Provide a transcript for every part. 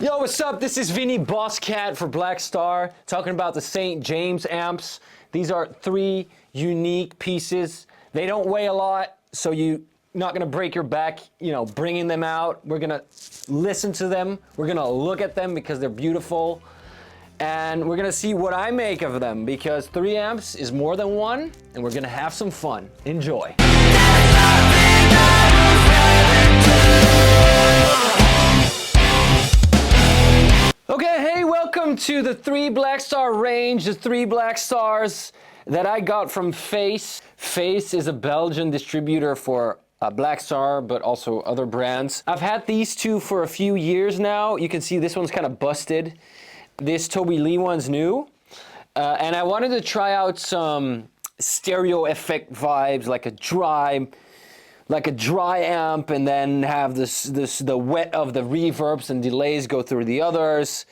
Yo, what's up? This is Vinny Boskat for Blackstar, talking about the St. James amps. These are 3 unique pieces. They don't weigh a lot, so you're not gonna break your back, bringing them out. We're gonna listen to them. We're gonna look at them because they're beautiful. And we're gonna see what I make of them because 3 amps is more than 1, and we're gonna have some fun. Enjoy. Okay, hey, welcome to the 3 Blackstar range, the 3 Blackstars that I got from Face. Face is a Belgian distributor for Blackstar, but also other brands. I've had these 2 for a few years now. You can see this one's kind of busted. This Toby Lee one's new. And I wanted to try out some stereo effect vibes, like a dry amp, and then have the wet of the reverbs and delays go through the others.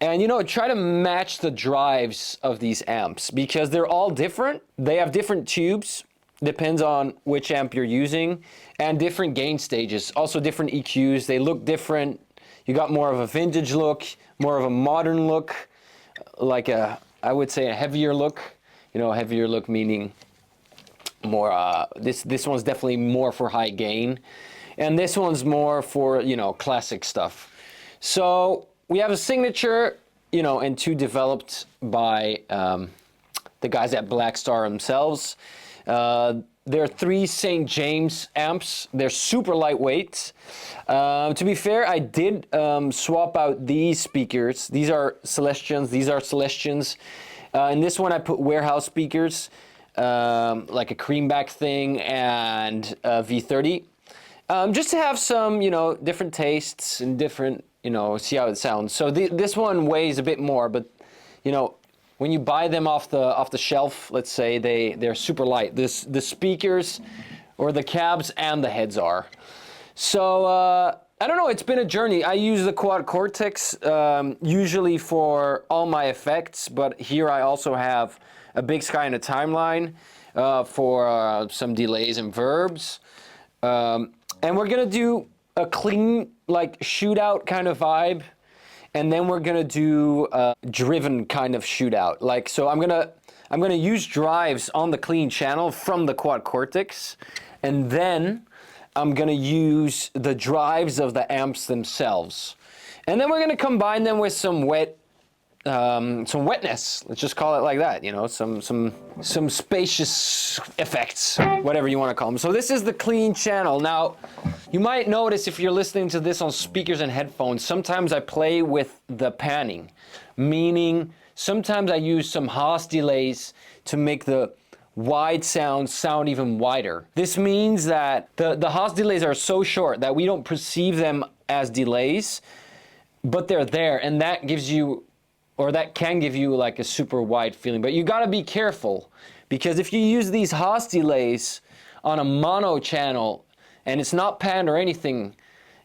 And try to match the drives of these amps because they're all different. They have different tubes, depends on which amp you're using, and different gain stages, also different EQs. They look different. You got more of a vintage look, more of a modern look, like I would say a heavier look. Heavier look meaning more, this one's definitely more for high gain, and this one's more for, classic stuff. So we have a signature, and 2 developed by the guys at Blackstar themselves. They're 3 St. James amps. They're super lightweight. To be fair, I did swap out these speakers. These are Celestions. These are Celestions. In this one, I put warehouse speakers, like a creamback thing and a V30, just to have some, different tastes and different, see how it sounds. So this one weighs a bit more, but when you buy them off the shelf, let's say they're super light. The speakers or the cabs and the heads are. So I don't know, it's been a journey. I use the Quad Cortex usually for all my effects, but here I also have a Big Sky and a Timeline for some delays and verbs. And we're gonna do a clean, shootout kind of vibe. And then we're gonna do a driven kind of shootout. So I'm gonna use drives on the clean channel from the Quad Cortex, and then I'm gonna use the drives of the amps themselves. And then we're gonna combine them with some wetness. Let's just call it like that. Some spacious effects, whatever you want to call them. So this is the clean channel. Now, you might notice if you're listening to this on speakers and headphones, sometimes I play with the panning, meaning sometimes I use some Haas delays to make the wide sound even wider. This means that the Haas delays are so short that we don't perceive them as delays, but they're there, and that gives you, or that can give you like a super wide feeling. But you gotta be careful, because if you use these Haas delays on a mono channel and it's not panned or anything,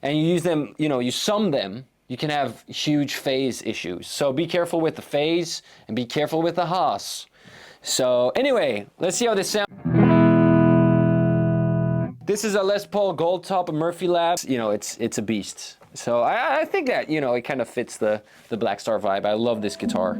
and you use them, you sum them, you can have huge phase issues. So be careful with the phase and be careful with the Haas. So anyway, let's see how this sounds. This is a Les Paul Gold Top, a Murphy Lab. It's a beast. So I think that, it kind of fits the Blackstar vibe. I love this guitar.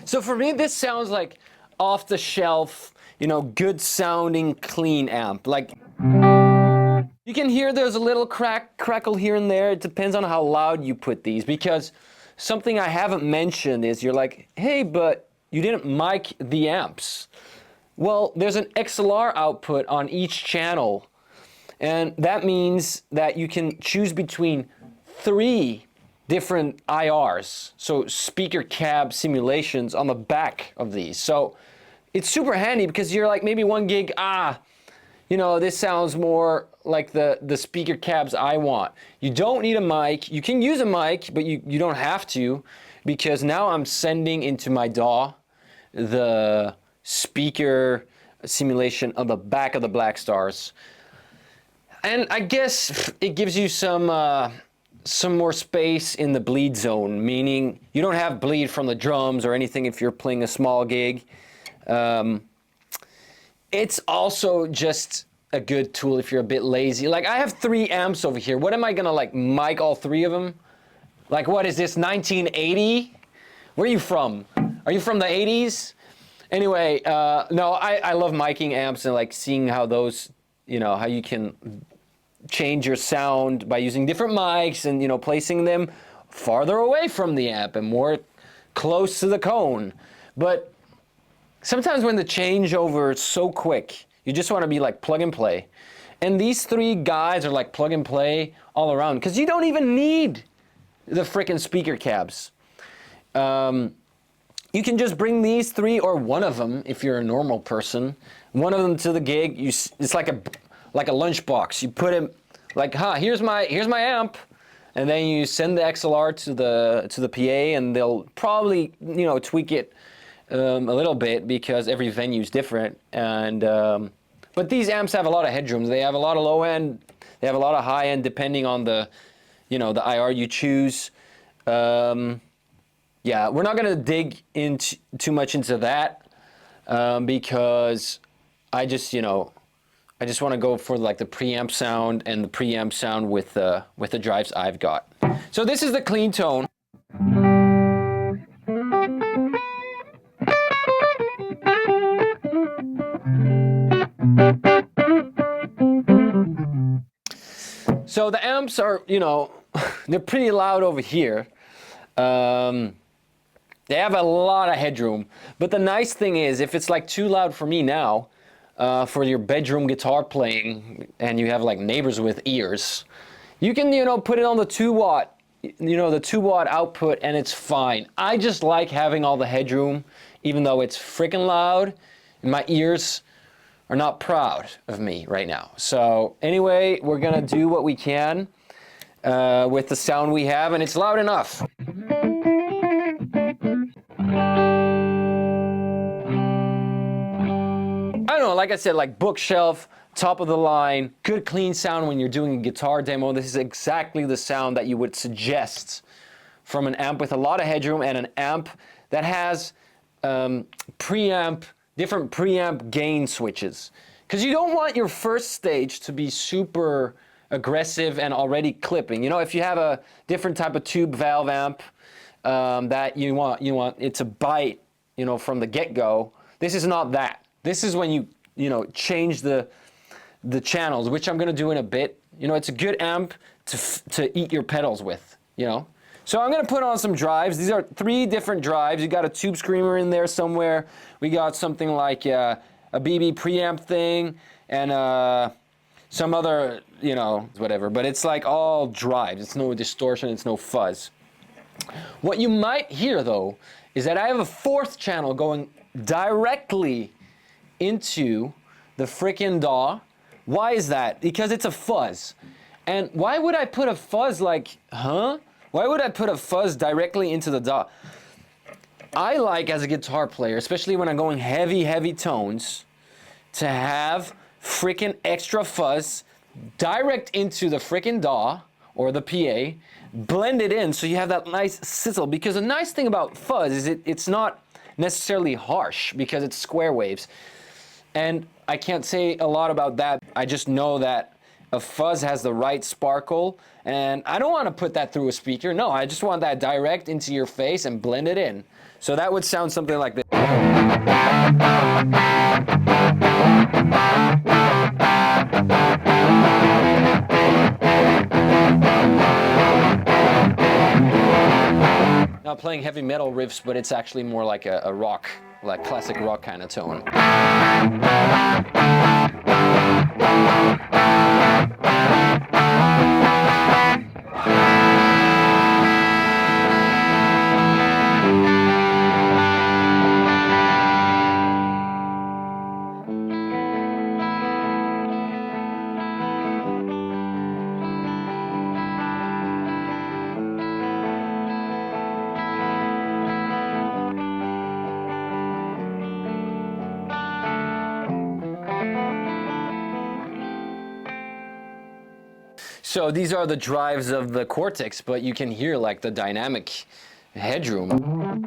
So for me, this sounds like off the shelf, good sounding clean amp. You can hear there's a little crackle here and there. It depends on how loud you put these, because something I haven't mentioned is you're like, hey, but you didn't mic the amps. Well, there's an XLR output on each channel, and that means that you can choose between 3 different IRs, so speaker cab simulations on the back of these. So it's super handy because you're like maybe 1 gig, this sounds more like the speaker cabs I want. You don't need a mic. You can use a mic, but you don't have to, because now I'm sending into my DAW the speaker simulation of the back of the Blackstars. And I guess it gives you some more space in the bleed zone, meaning you don't have bleed from the drums or anything if you're playing a small gig. It's also just a good tool if you're a bit lazy. Like, I have 3 amps over here. What am I gonna, like, mic all 3 of them? Like, what is this, 1980? Where are you from? Are you from the 80s? Anyway, no, I love miking amps and, like, seeing how those, you know, how you can change your sound by using different mics and, you know, placing them farther away from the amp and more close to the cone. But sometimes when the changeover is so quick, you just want to be like plug and play. And these 3 guys are like plug and play all around, because you don't even need the frickin' speaker cabs. You can just bring these 3 or one of them if you're a normal person. One of them to the gig. It's like a lunchbox. You put it like, here's my amp, and then you send the XLR to the PA, and they'll probably, you know, tweak it a little bit because every venue is different. And but these amps have a lot of headrooms. They have a lot of low end. They have a lot of high end, depending on the, you know, the IR you choose. Yeah, we're not gonna dig into too much into that because I just, you know, I just want to go for like the preamp sound and the preamp sound with the drives I've got. So this is the clean tone. So the amps are, you know, they're pretty loud over here. They have a lot of headroom. But the nice thing is, if it's like too loud for me now, for your bedroom guitar playing, and you have like neighbors with ears, you can, you know, put it on the 2-watt, you know, the 2-watt output, and it's fine. I just like having all the headroom, even though it's freaking loud, and my ears are not proud of me right now. So anyway, we're gonna do what we can with the sound we have, and it's loud enough. I don't know, like I said, like bookshelf, top of the line, good clean sound when you're doing a guitar demo. This is exactly the sound that you would suggest from an amp with a lot of headroom, and an amp that has different preamp gain switches. Because you don't want your first stage to be super aggressive and already clipping. You know, if you have a different type of tube valve amp that you want it to bite, you know, from the get-go, this is not that. This is when you know, change the channels, which I'm gonna do in a bit. You know, it's a good amp to eat your pedals with, you know. So I'm gonna put on some drives. These are 3 different drives. You got a tube screamer in there somewhere. We got something like a BB preamp thing, and some other, you know, whatever. But it's like all drives. It's no distortion, it's no fuzz. What you might hear though is that I have a 4th channel going directly into the frickin' DAW. Why is that? Because it's a fuzz. And why would I put a fuzz like, Why would I put a fuzz directly into the DAW? I like, as a guitar player, especially when I'm going heavy tones, to have frickin' extra fuzz direct into the frickin' DAW or the PA, blend it in so you have that nice sizzle. Because the nice thing about fuzz is it's not necessarily harsh because it's square waves. And I can't say a lot about that. I just know that a fuzz has the right sparkle, and I don't want to put that through a speaker. No, I just want that direct into your face and blend it in. So that would sound something like this. Not playing heavy metal riffs, but it's actually more like a rock, like classic rock kind of tone. So these are the drives of the Cortex, but you can hear like the dynamic headroom.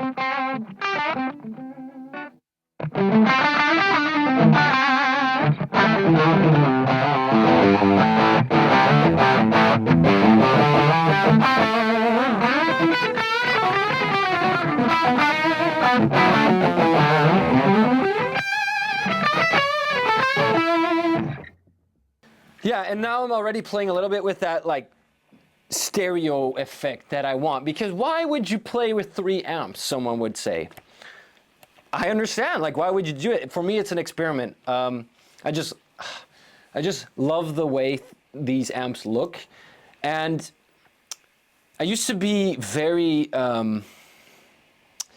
Yeah, and now I'm already playing a little bit with that like stereo effect that I want, because why would you play with 3 amps, someone would say. I understand, like why would you do it? For me it's an experiment. I just love the way these amps look, and I used to be very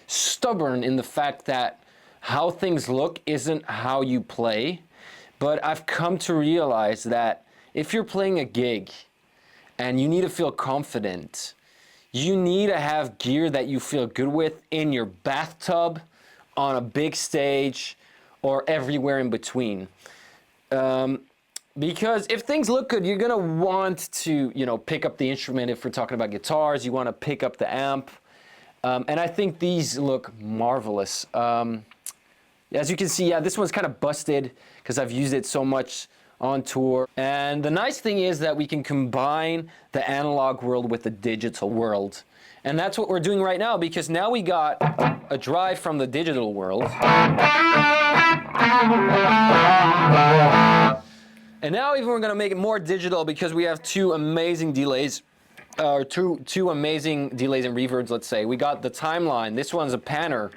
stubborn in the fact that how things look isn't how you play. But I've come to realize that if you're playing a gig and you need to feel confident, you need to have gear that you feel good with in your bathtub, on a big stage, or everywhere in between. Because if things look good, you're gonna want to, you know, pick up the instrument. If we're talking about guitars, you want to pick up the amp. And I think these look marvelous. As you can see, yeah, this one's kind of busted because I've used it so much on tour. And the nice thing is that we can combine the analog world with the digital world. And that's what we're doing right now, because now we got a drive from the digital world. And now even we're gonna make it more digital because we have 2 amazing delays, or two amazing delays and reverbs, let's say. We got the timeline. This one's a panner.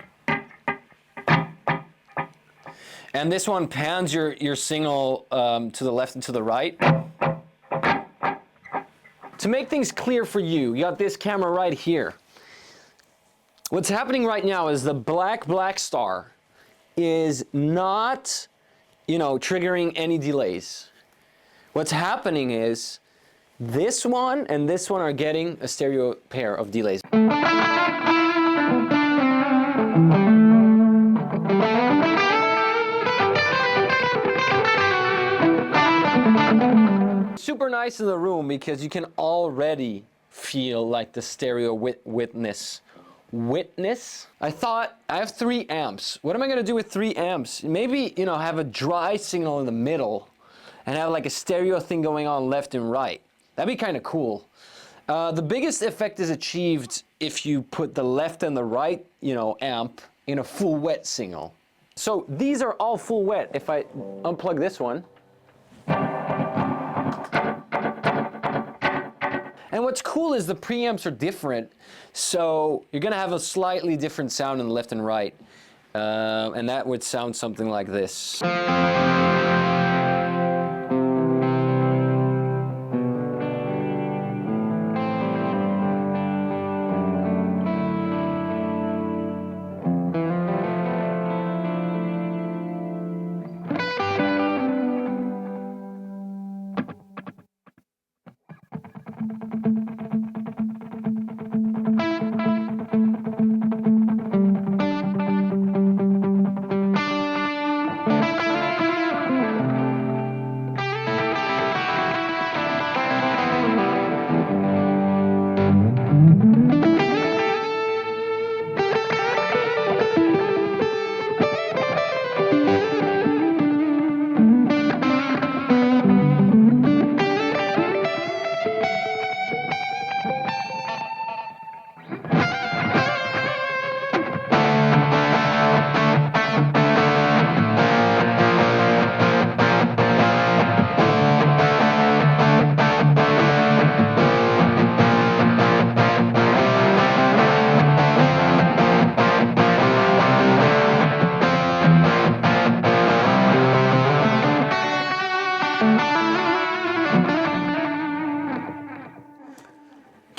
And this one pans your signal to the left and to the right. To make things clear for you, you got this camera right here. What's happening right now is the Blackstar is not, you know, triggering any delays. What's happening is this one and this one are getting a stereo pair of delays. Super nice in the room because you can already feel like the stereo witness. I thought I have 3 amps. What am I gonna do with 3 amps? Maybe, you know, have a dry signal in the middle and have like a stereo thing going on left and right. That'd be kind of cool. The biggest effect is achieved if you put the left and the right, you know, amp in a full wet signal. So these are all full wet. If I unplug this one. And what's cool is the preamps are different, so you're gonna have a slightly different sound in the left and right, and that would sound something like this.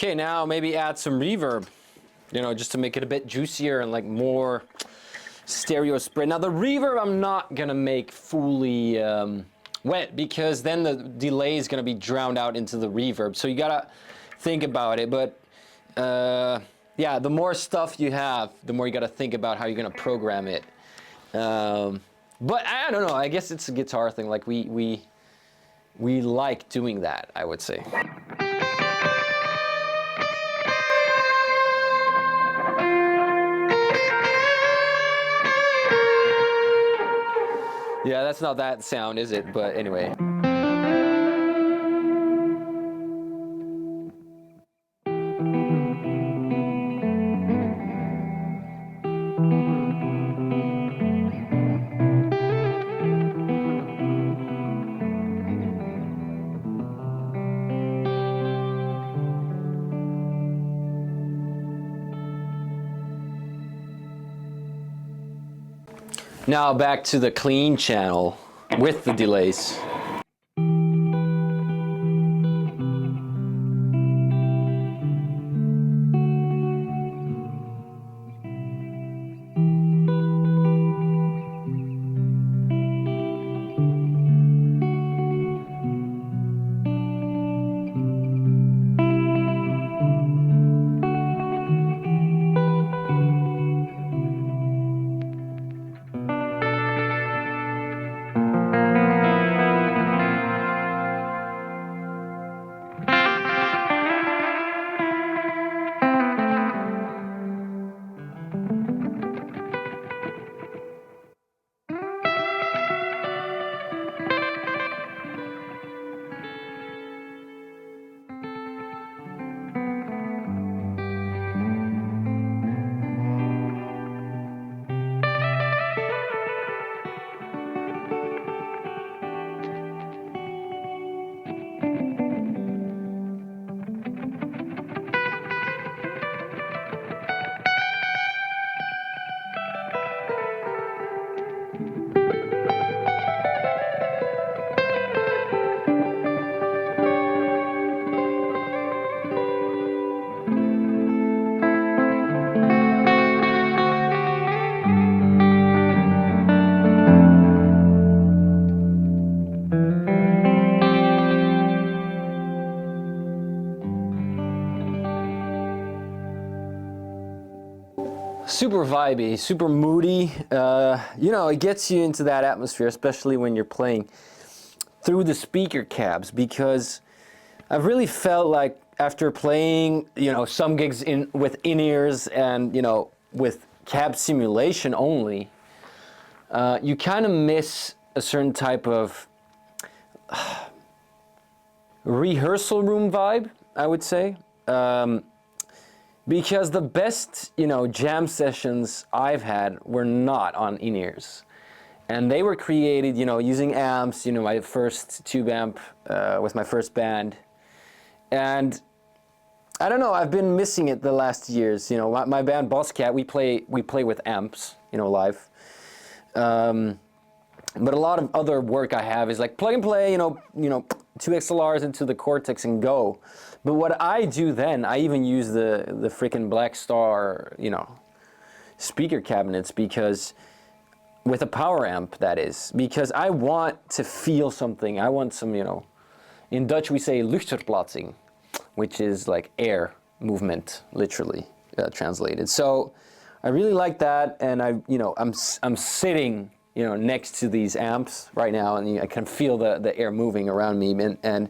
Okay, now maybe add some reverb, you know, just to make it a bit juicier and like more stereo spread. Now the reverb I'm not gonna make fully wet because then the delay is gonna be drowned out into the reverb. So you gotta think about it. But yeah, the more stuff you have, the more you gotta think about how you're gonna program it. But I don't know. I guess it's a guitar thing. Like we we like doing that, I would say. Yeah, that's not that sound, is it? But anyway. Now back to the clean channel with the delays. Super vibey, super moody. You know, it gets you into that atmosphere, especially when you're playing through the speaker cabs, because I've really felt like after playing, you know, some gigs with in-ears and, you know, with cab simulation only, you kind of miss a certain type of rehearsal room vibe, I would say. Because the best, you know, jam sessions I've had were not on in-ears. And they were created, you know, using amps, you know, my first tube amp with my first band. And I don't know, I've been missing it the last years. You know, my band Boskat, we play with amps, you know, live. But a lot of other work I have is like plug and play, you know, two XLRs into the Cortex and go. But what I do then, I even use the freaking Blackstar, you know, speaker cabinets, because with a power amp, that is, because I want to feel something. I want some, you know, in Dutch we say luchtverplaatsing, which is like air movement, literally translated. So I really like that, and I'm sitting, you know, next to these amps right now, and I can feel the air moving around me, and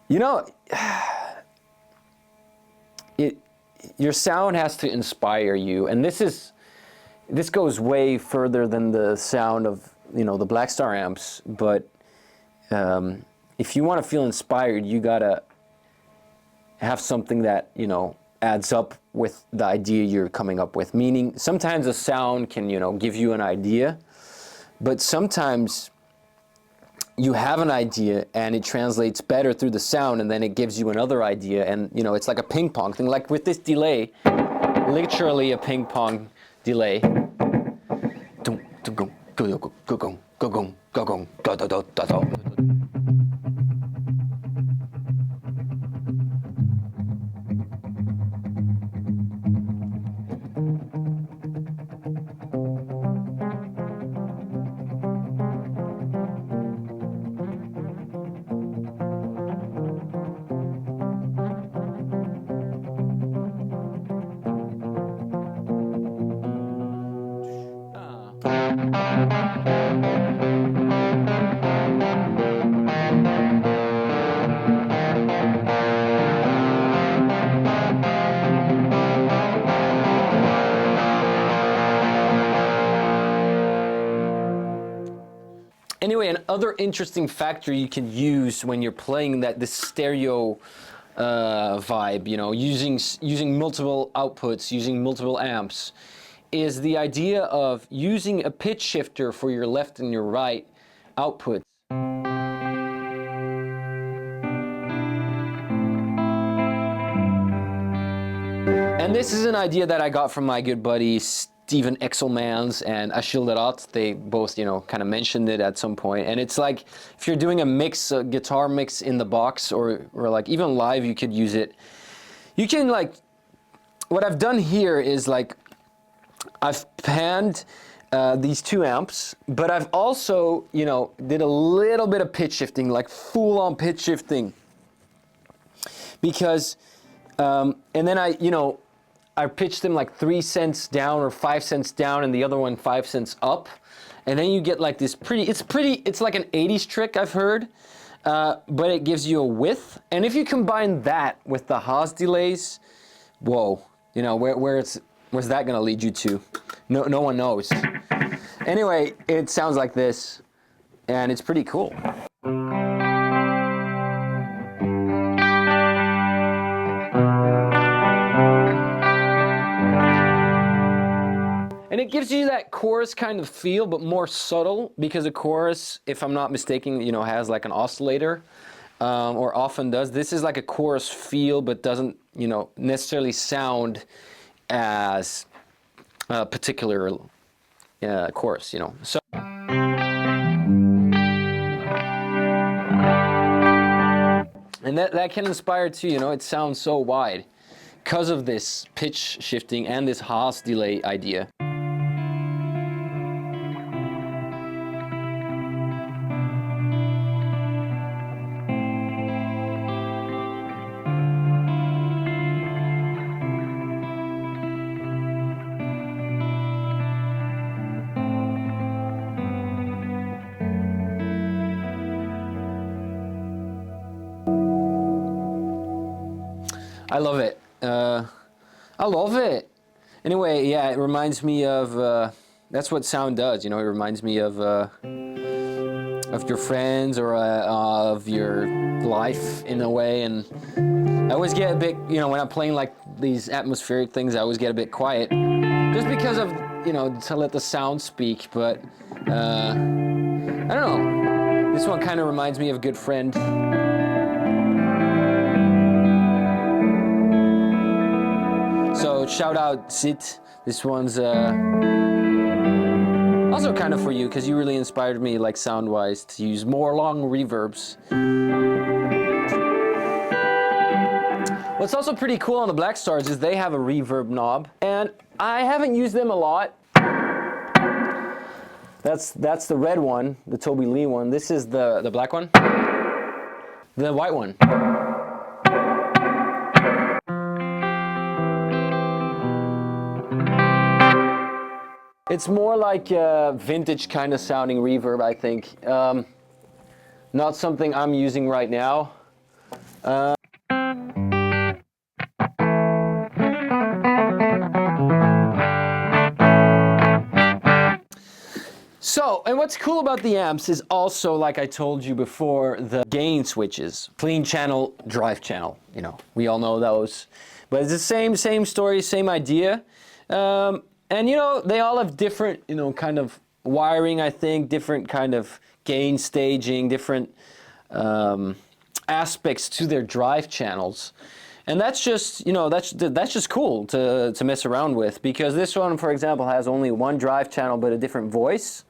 you know, your sound has to inspire you, and this goes way further than the sound of, you know, the Blackstar amps. But if you want to feel inspired, you gotta have something that, you know, adds up with the idea you're coming up with. Meaning, sometimes a sound can, you know, give you an idea, but sometimes you have an idea and it translates better through the sound, and then it gives you another idea, and, you know, it's like a ping pong thing. Like with this delay, literally a ping pong delay. Anyway, another interesting factor you can use when you're playing this stereo vibe, you know, using multiple outputs, using multiple amps, is the idea of using a pitch shifter for your left and your right outputs. And this is an idea that I got from my good buddy Steven Exelmans and Achille Lerat. They both, you know, kind of mentioned it at some point. And it's like, if you're doing a mix, a guitar mix in the box, or like even live, you could use it. You can, like, what I've done here is, like, I've panned these two amps, but I've also, you know, did a little bit of pitch shifting, like full on pitch shifting. Because, and then I pitched them like 3 cents down or 5 cents down, and the other one 5 cents up, and then you get like this it's like an 80s trick, I've heard, but it gives you a width. And if you combine that with the Haas delays, whoa, you know, where's that gonna lead you to? No one knows. Anyway, it sounds like this, and it's pretty cool. And it gives you that chorus kind of feel, but more subtle, because a chorus, if I'm not mistaken, you know, has like an oscillator, or often does. This is like a chorus feel, but doesn't, you know, necessarily sound as a particular chorus, you know. So. And that can inspire too, you know, it sounds so wide because of this pitch shifting and this Haas delay idea. I love it. I love it. Anyway, yeah, it reminds me of, that's what sound does, you know, it reminds me of your friends, or of your life in a way. And I always get a bit, you know, when I'm playing like these atmospheric things, I always get a bit quiet, just because of, you know, to let the sound speak. But I don't know, this one kind of reminds me of a good friend. So shout out Sid. This one's also kind of for you, because you really inspired me, like sound-wise, to use more long reverbs. What's also pretty cool on the Blackstars is they have a reverb knob, and I haven't used them a lot. That's the red one, the Toby Lee one. This is the black one, the white one. It's more like a vintage kind of sounding reverb, I think. Not something I'm using right now. So, and what's cool about the amps is also, like I told you before, the gain switches. Clean channel, drive channel, you know, we all know those. But it's the same story, same idea. And, you know, they all have different, you know, kind of wiring, I think, different kind of gain staging, different aspects to their drive channels. And that's just, you know, that's just cool to mess around with, because this one, for example, has only one drive channel but a different voice.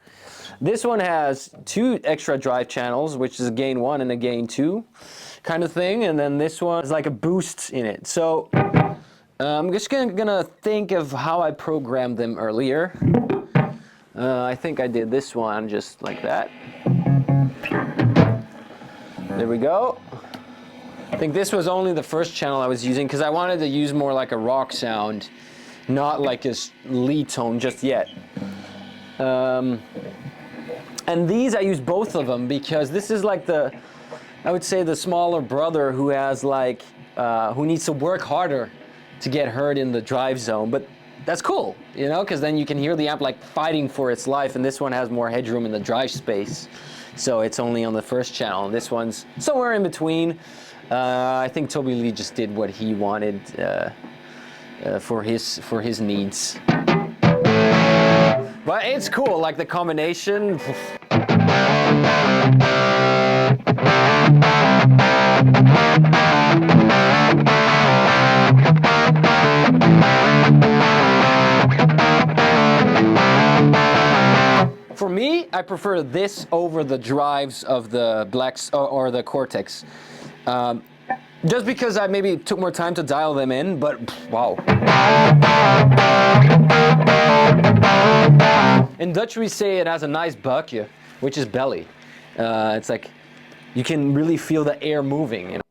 This one has 2 extra drive channels, which is a gain 1 and a gain 2 kind of thing. And then this one is like a boost in it. So I'm just gonna think of how I programmed them earlier. I think I did this one just like that. There we go. I think this was only the first channel I was using, because I wanted to use more like a rock sound, not like a lead tone just yet. And these, I use both of them, because this is like I would say the smaller brother who has like, who needs to work harder to get heard in the drive zone. But that's cool, you know, because then you can hear the amp like fighting for its life, and this one has more headroom in the drive space. So it's only on the first channel. This one's somewhere in between. I think Toby Lee just did what he wanted for his needs. But it's cool, like the combination. For me, I prefer this over the drives of the or the Cortex. Just because I maybe took more time to dial them in, but wow. In Dutch we say it has a nice buikje, which is belly. It's like you can really feel the air moving, you know?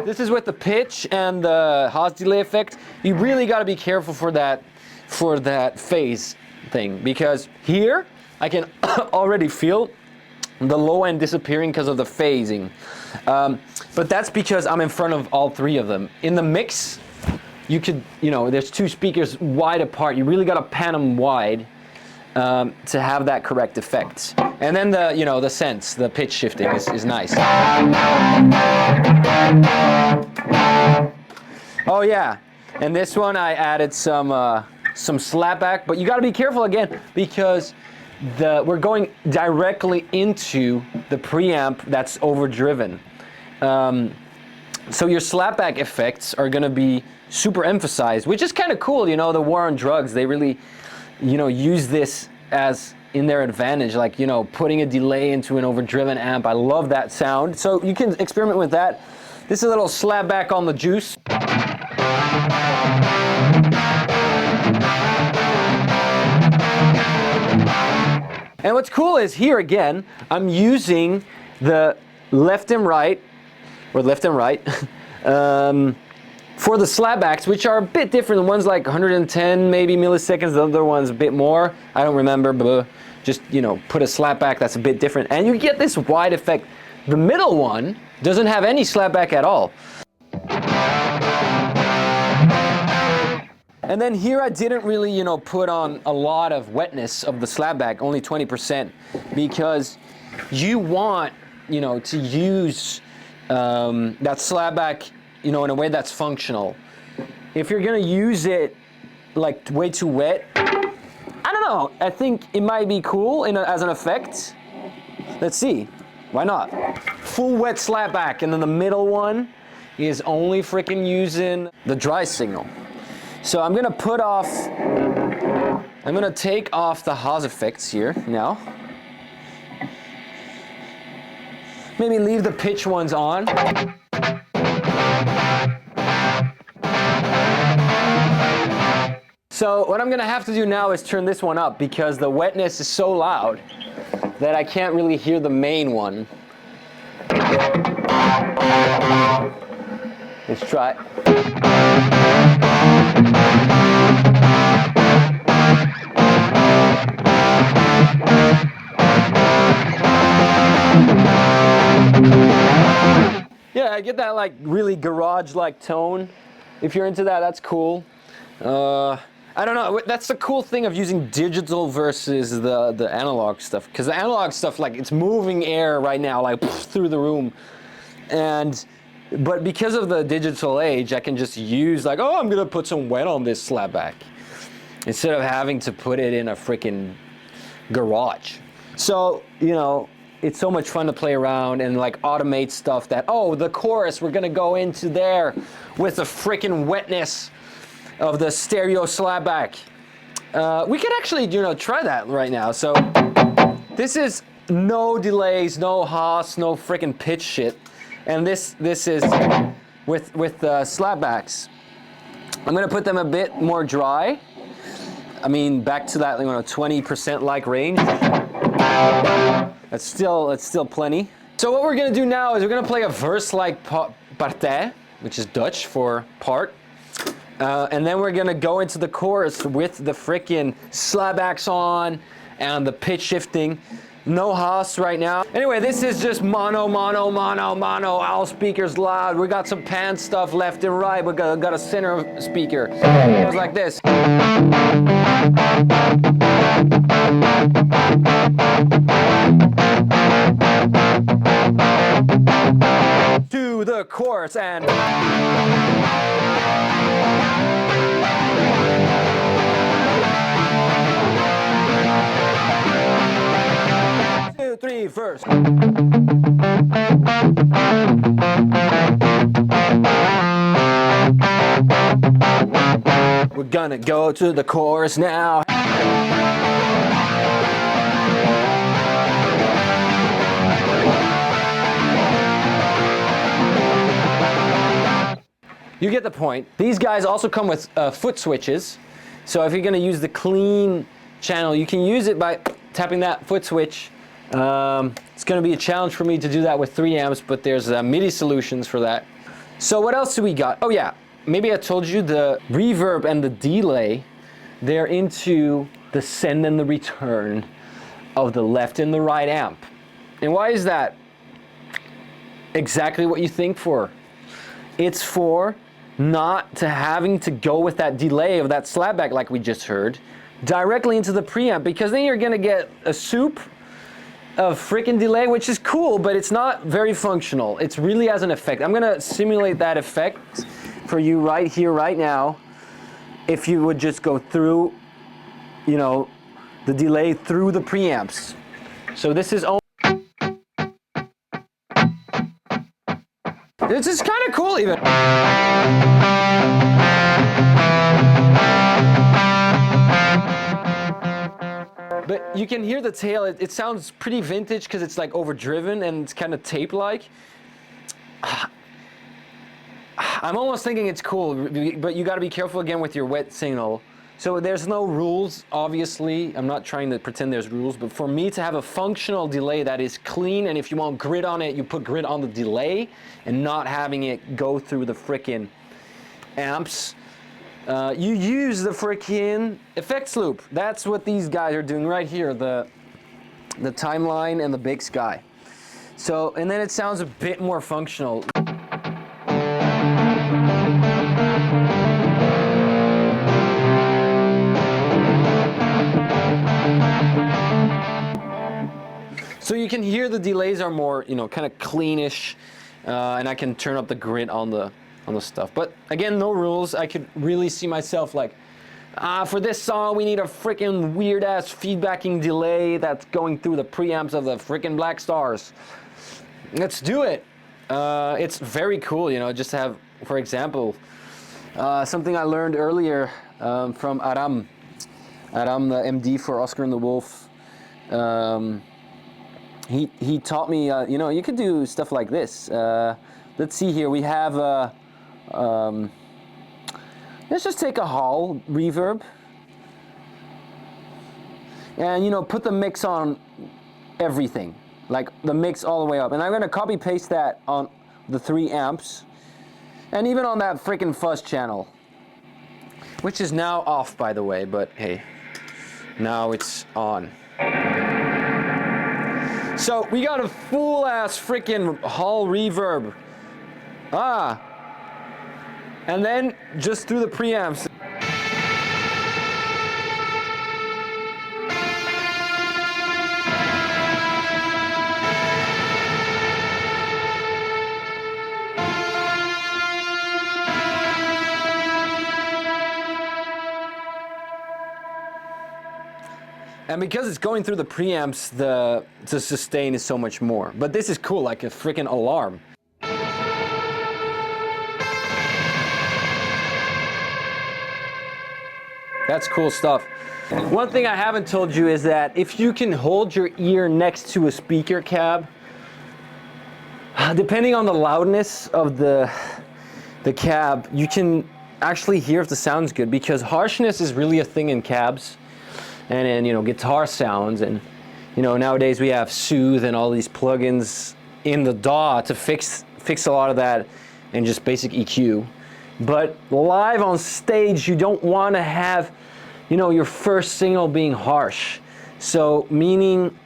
This is with the pitch and the Haas delay effect. You really got to be careful for that phase thing, because here I can already feel the low end disappearing because of the phasing. But that's because I'm in front of all three of them. In the mix, you could, there's two speakers wide apart. You really got to pan them wide to have that correct effect. And then the sense, the pitch shifting is nice. Oh yeah, and this one I added some slapback, but you got to be careful again because we're going directly into the preamp that's overdriven. So your slapback effects are going to be super emphasized, which is kind of cool. The war on drugs, they really use this as in their advantage, like putting a delay into an overdriven amp. I love that sound, so you can experiment with that. This is a little slapback on the juice. And what's cool is here again, I'm using the left and right for the slapbacks, which are a bit different. One's like 110 maybe milliseconds, the other one's a bit more. I don't remember, but just put a slapback that's a bit different, and you get this wide effect. The middle one doesn't have any slapback at all. And then here I didn't really, put on a lot of wetness of the slapback, only 20%, because you want, to use that slapback, in a way that's functional. If you're gonna use it like way too wet, I don't know. I think it might be cool as an effect. Let's see. Why not? Full wet slapback, and then the middle one is only freaking using the dry signal. So I'm gonna take off the Haas effects here now. Maybe leave the pitch ones on. So what I'm gonna have to do now is turn this one up because the wetness is so loud that I can't really hear the main one. Let's try. Yeah, I get that like really garage-like tone. If you're into that, that's cool. I don't know, that's the cool thing of using digital versus the analog stuff. Because the analog stuff, like, it's moving air right now, like, through the room. But because of the digital age, I can just use, like, oh, I'm gonna put some wet on this slapback. Instead of having to put it in a freaking garage. So, it's so much fun to play around and like automate stuff that, oh, the chorus, we're gonna go into there with the freaking wetness of the stereo slapback. We could actually, try that right now. So this is no delays, no Haas, no freaking pitch shit. And this is with slapbacks. I'm gonna put them a bit more dry. I mean, back to that 20% like range. That's still plenty. So what we're gonna do now is we're gonna play a verse-like partij, which is Dutch for part. And then we're gonna go into the chorus with the frickin' slapbacks on and the pitch shifting. No Haas right now. Anyway, this is just mono, all speakers loud. We got some pan stuff left and right. We got a center speaker. It goes like this. To the chorus and... Two, three, verse. We're gonna go to the chorus now. You get the point. These guys also come with foot switches. So if you're gonna use the clean channel, you can use it by tapping that foot switch. It's going to be a challenge for me to do that with 3 amps, but there's MIDI solutions for that. So what else do we got? Oh yeah, maybe I told you the reverb and the delay, they're into the send and the return of the left and the right amp. And why is that? Exactly what you think for. It's for not to having to go with that delay of that slapback like we just heard directly into the preamp, because then you're going to get a soup of freaking delay, which is cool, but it's not very functional. It's really as an effect. I'm gonna simulate that effect for you right here, right now. If you would just go through, you know, the delay through the preamps. So this is only... This is kind of cool even. But you can hear the tail. It sounds pretty vintage because it's like overdriven and it's kind of tape-like. I'm almost thinking it's cool, but you got to be careful again with your wet signal. So there's no rules, obviously. I'm not trying to pretend there's rules, but for me to have a functional delay that is clean, and if you want grid on it, you put grid on the delay and not having it go through the frickin' amps. You use the freaking effects loop. That's what these guys are doing right here, the timeline and the big sky. So, and then it sounds a bit more functional. So you can hear the delays are more, you know, kind of cleanish, and I can turn up the grid on the stuff. But again, no rules. I could really see myself like, for this song we need a freaking weird ass feedbacking delay that's going through the preamps of the freaking Blackstars. Let's do it. It's very cool, you know, just to have, for example, something I learned earlier from Aram, the MD for Oscar and the Wolf. He taught me, you know, you could do stuff like this. Let's see here. We have let's just take a hall reverb and, you know, put the mix on everything, like the mix all the way up. And I'm going to copy paste that on the 3 amps and even on that freaking fuzz channel, which is now off, by the way, but hey, now it's on. So we got a full ass freaking hall reverb. And then just through the preamps. And because it's going through the preamps, the sustain is so much more. But this is cool, like a freaking alarm. That's cool stuff. One thing I haven't told you is that if you can hold your ear next to a speaker cab, depending on the loudness of the cab, you can actually hear if the sound's good, because harshness is really a thing in cabs and in, you know, guitar sounds. And, you know, nowadays we have Soothe and all these plugins in the DAW to fix a lot of that and just basic EQ. But live on stage, you don't want to have, you know, your first signal being harsh. So meaning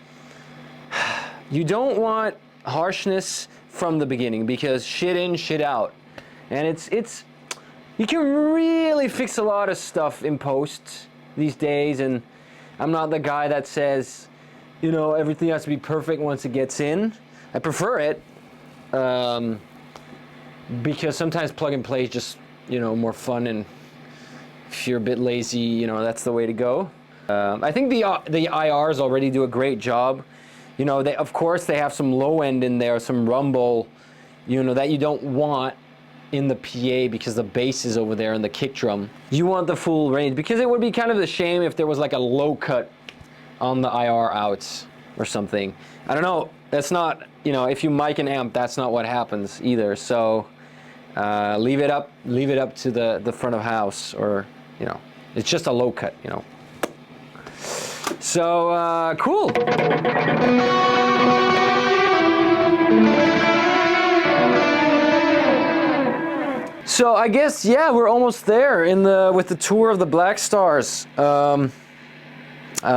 You don't want harshness from the beginning, because shit in, shit out. And it's you can really fix a lot of stuff in post these days, and I'm not the guy that says, you know, everything has to be perfect once it gets in. I prefer it, because sometimes plug and play is just, you know, more fun, and if you're a bit lazy, you know, that's the way to go. I think the IRs already do a great job. You know, of course they have some low end in there, some rumble, you know, that you don't want in the PA because the bass is over there and the kick drum. You want the full range, because it would be kind of a shame if there was like a low cut on the IR outs or something. I don't know, that's not, you know, if you mic an amp, that's not what happens either. So leave it up to the front of house, or, you know, it's just a low cut, you know. So cool. So I guess, yeah, we're almost there with the tour of the Blackstars.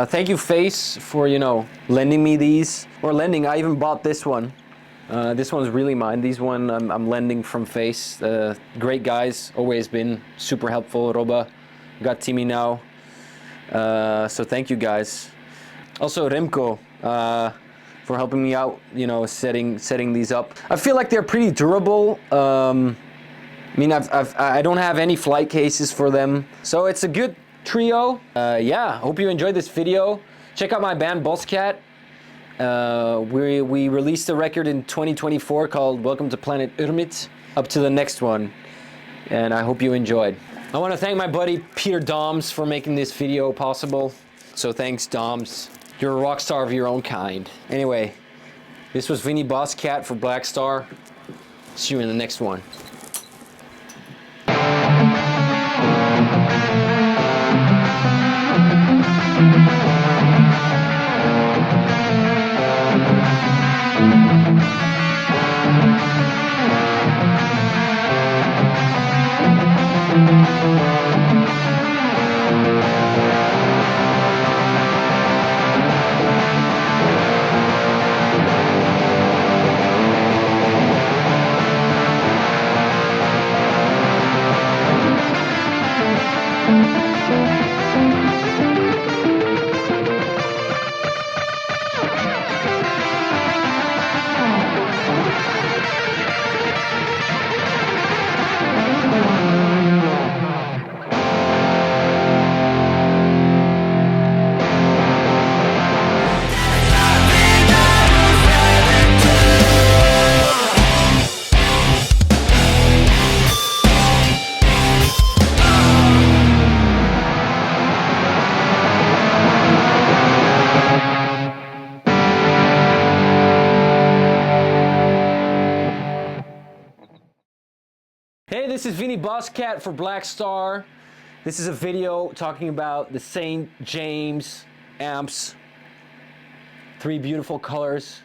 Thank you, Face, for, you know, lending me these, or lending. I even bought this one. This one's really mine. These one I'm lending from Face. Great guys, always been super helpful. Roba, got Timmy now. So thank you guys. Also Remco, for helping me out, you know, setting these up. I feel like they're pretty durable. I mean, I don't have any flight cases for them, so it's a good trio. Yeah, hope you enjoyed this video. Check out my band Boskat. We released a record in 2024 called Welcome to Planet Urmit. Up to the next one, and I hope you enjoyed. I want to thank my buddy Peter Doms for making this video possible. So thanks, Doms. You're a rock star of your own kind. Anyway, this was Vinny Boskat for Blackstar. See you in the next one. Hey, this is Vinny Boskat for Blackstar. This is a video talking about the St. James amps. 3 beautiful colors.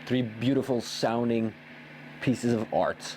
3 beautiful sounding pieces of art.